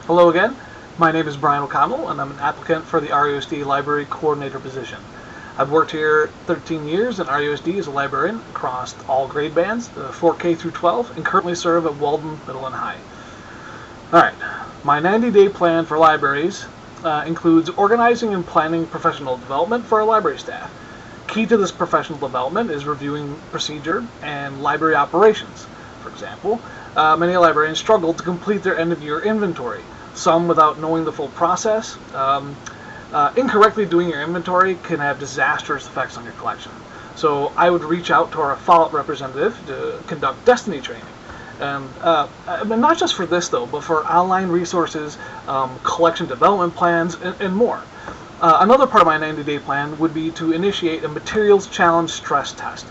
Hello again. My name is Brian O'Connell, and I'm an applicant for the RUSD Library Coordinator position. I've worked here 13 years in RUSD as a librarian across all grade bands, 4K through 12, and currently serve at Walden Middle and High. Alright, my 90-day plan for libraries includes organizing and planning professional development for our library staff. Key to this professional development is reviewing procedure and library operations. For example, many librarians struggle to complete their end-of-year inventory, some without knowing the full process. Incorrectly doing your inventory can have disastrous effects on your collection. So I would reach out to our follow-up representative to conduct destiny training. And not just for this though, but for online resources, collection development plans, and more. Another part of my 90-day plan would be to initiate a materials challenge stress test.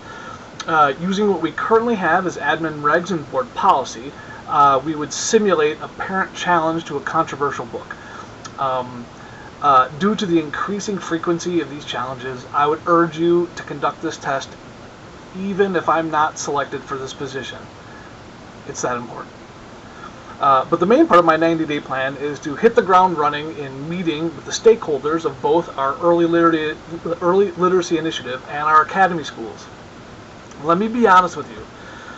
Using what we currently have as admin regs and board policy, we would simulate a parent challenge to a controversial book. Due to the increasing frequency of these challenges, I would urge you to conduct this test even if I'm not selected for this position. It's that important. But the main part of my 90-day plan is to hit the ground running in meeting with the stakeholders of both our early literacy initiative and our academy schools. Let me be honest with you.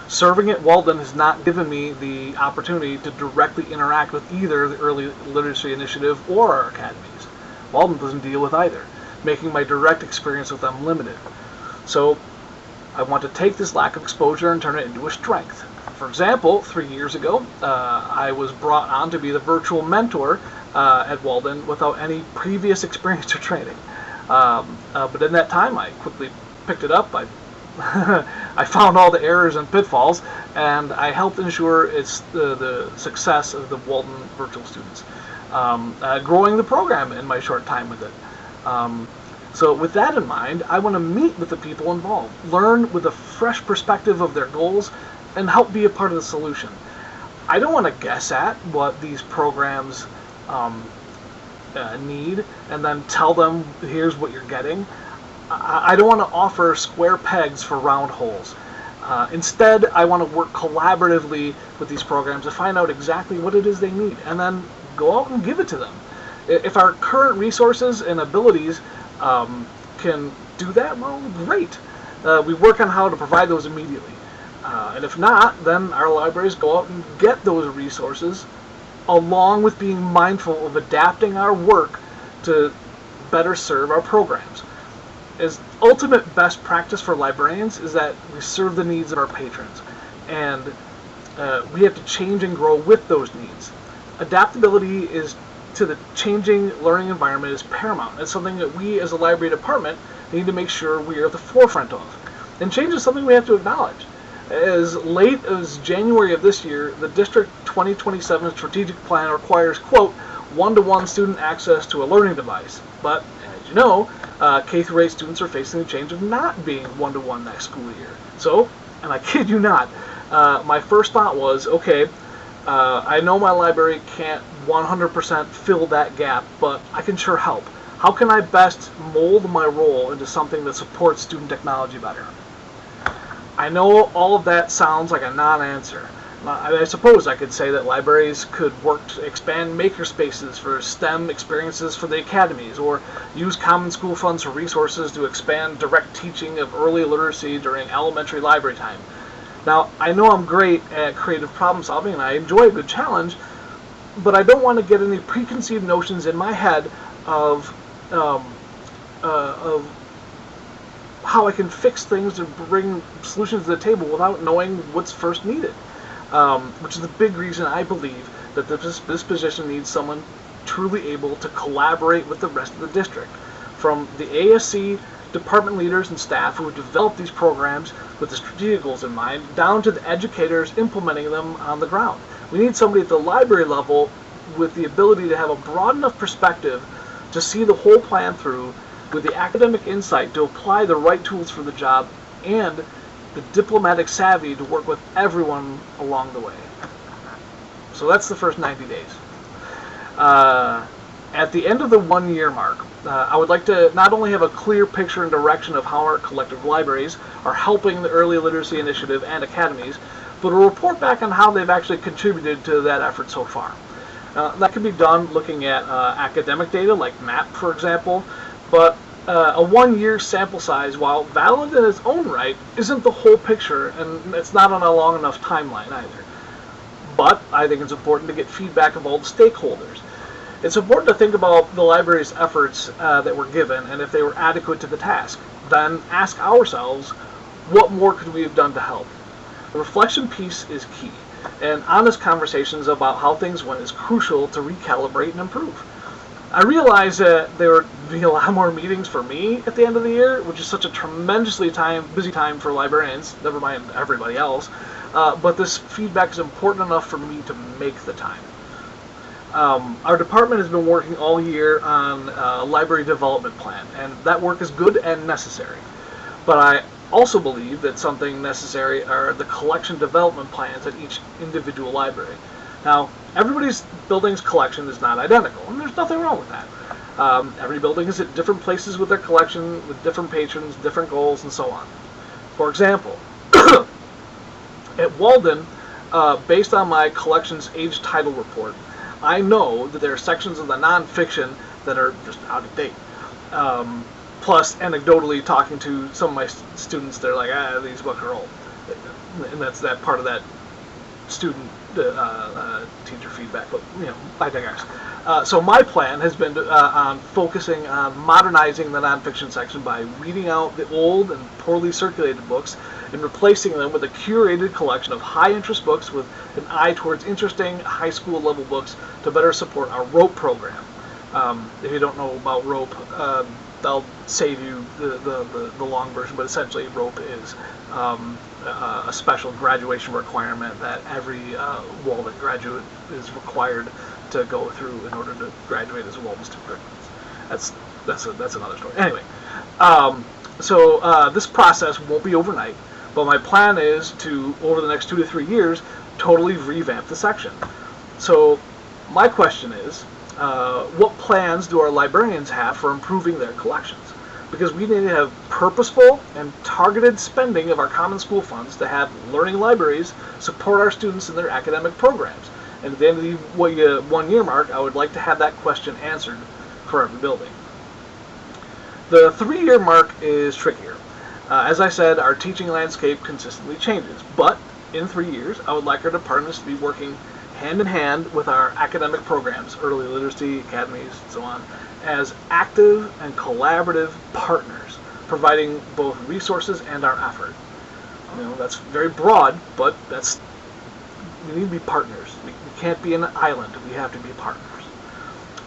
Serving at Walden has not given me the opportunity to directly interact with either the early literacy initiative or our academies. Walden doesn't deal with either, making my direct experience with them limited. So I want to take this lack of exposure and turn it into a strength. For example, 3 years ago, I was brought on to be the virtual mentor at Walden without any previous experience or training. But in that time, I quickly picked it up. I found all the errors and pitfalls, and I helped ensure the success of the Walden virtual students, growing the program in my short time with it. So with that in mind, I want to meet with the people involved, learn with a fresh perspective of their goals, and help be a part of the solution. I don't want to guess at what these programs need and then tell them, here's what you're getting. I don't want to offer square pegs for round holes. Instead, I want to work collaboratively with these programs to find out exactly what it is they need and then go out and give it to them. If our current resources and abilities can do that, well, great. We work on how to provide those immediately. And if not, then our libraries go out and get those resources along with being mindful of adapting our work to better serve our programs. As ultimate best practice for librarians is that we serve the needs of our patrons, and we have to change and grow with those needs. Adaptability is to the changing learning environment is paramount. It's something that we as a library department need to make sure we are at the forefront of. And change is something we have to acknowledge. As late as January of this year, the District 2027 Strategic Plan requires, quote, one-to-one student access to a learning device. But, as you know, K-8 students are facing the change of not being one-to-one next school year. So, and I kid you not, my first thought was, okay, I know my library can't 100% fill that gap, but I can sure help. How can I best mold my role into something that supports student technology better? I know all of that sounds like a non-answer. I suppose I could say that libraries could work to expand maker spaces for STEM experiences for the academies, or use common school funds for resources to expand direct teaching of early literacy during elementary library time. Now, I know I'm great at creative problem solving and I enjoy a good challenge, but I don't want to get any preconceived notions in my head of how I can fix things and bring solutions to the table without knowing what's first needed. Which is the big reason I believe that this position needs someone truly able to collaborate with the rest of the district. From the ASC, department leaders and staff who develop these programs with the strategic goals in mind, down to the educators implementing them on the ground. We need somebody at the library level with the ability to have a broad enough perspective to see the whole plan through, with the academic insight to apply the right tools for the job, and the diplomatic savvy to work with everyone along the way. So that's the first 90 days. At the end of the 1 year mark, I would like to not only have a clear picture and direction of how our collective libraries are helping the Early Literacy Initiative and academies, but a report back on how they've actually contributed to that effort so far. That can be done looking at academic data like MAP, for example, but a one-year sample size, while valid in its own right, isn't the whole picture, and it's not on a long enough timeline either. But I think it's important to get feedback of all the stakeholders. It's important to think about the library's efforts that were given and if they were adequate to the task. Then ask ourselves, what more could we have done to help? The reflection piece is key, and honest conversations about how things went is crucial to recalibrate and improve. I realize that there would be a lot more meetings for me at the end of the year, which is such a tremendously busy time for librarians, never mind everybody else, but this feedback is important enough for me to make the time. Our department has been working all year on a library development plan, and that work is good and necessary. But I also believe that something necessary are the collection development plans at each individual library. Now, everybody's building's collection is not identical, and there's nothing wrong with that. Every building is at different places with their collection, with different patrons, different goals, and so on. For example, at Walden, based on my collection's age title report, I know that there are sections of the nonfiction that are just out of date. Plus, anecdotally, talking to some of my students, they're like, these books are old. And that's that part of that student teacher feedback, but I digress. So my plan has been on focusing on modernizing the nonfiction section by weeding out the old and poorly circulated books and replacing them with a curated collection of high-interest books with an eye towards interesting high school level books to better support our ROPE program. If you don't know about ROPE, I'll save you the long version, but essentially ROPE is a special graduation requirement that every Walden graduate is required to go through in order to graduate as a Walden student. That's another story. Anyway, so this process won't be overnight, but my plan is to, over the next 2 to 3 years, totally revamp the section. So my question is, what plans do our librarians have for improving their collections? Because we need to have purposeful and targeted spending of our common school funds to have learning libraries support our students in their academic programs. And at the end of the 1 year mark, I would like to have that question answered for every building. The 3 year mark is trickier. As I said, our teaching landscape consistently changes, but in 3 years, I would like our departments to be working hand in hand with our academic programs, early literacy, academies, and so on, as active and collaborative partners, providing both resources and our effort. That's very broad, but we need to be partners. We can't be an island. We have to be partners.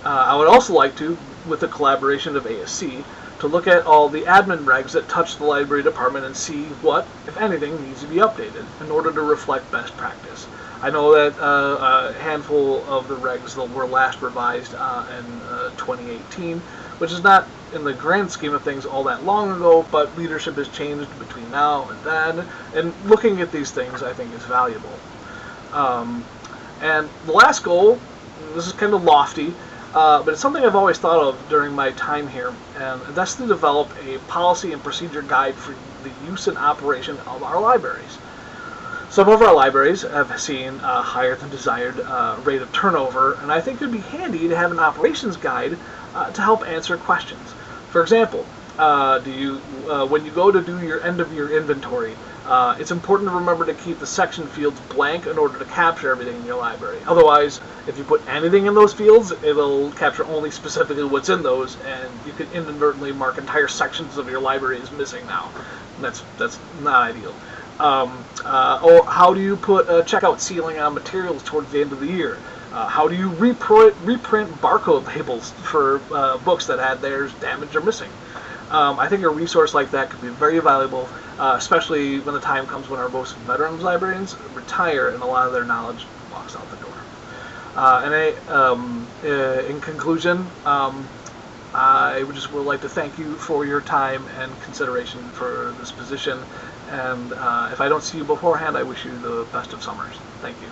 I would also like to, with the collaboration of ASC, to look at all the admin regs that touch the library department and see what, if anything, needs to be updated in order to reflect best practice. I know that a handful of the regs that were last revised in 2018, which is not, in the grand scheme of things, all that long ago, but leadership has changed between now and then, and looking at these things, I think, is valuable. And the last goal, this is kind of lofty, but it's something I've always thought of during my time here, and that's to develop a policy and procedure guide for the use and operation of our libraries. Some of our libraries have seen a higher than desired rate of turnover, and I think it would be handy to have an operations guide to help answer questions. For example, when you go to do your end of year inventory, it's important to remember to keep the section fields blank in order to capture everything in your library. Otherwise, if you put anything in those fields, it'll capture only specifically what's in those, and you could inadvertently mark entire sections of your library as missing now. And that's not ideal. Or how do you put a checkout ceiling on materials towards the end of the year? How do you reprint barcode labels for books that had theirs damaged or missing? I think a resource like that could be very valuable, especially when the time comes when our most veterans librarians retire and a lot of their knowledge walks out the door. In conclusion, I would like to thank you for your time and consideration for this position. And if I don't see you beforehand, I wish you the best of summers. Thank you.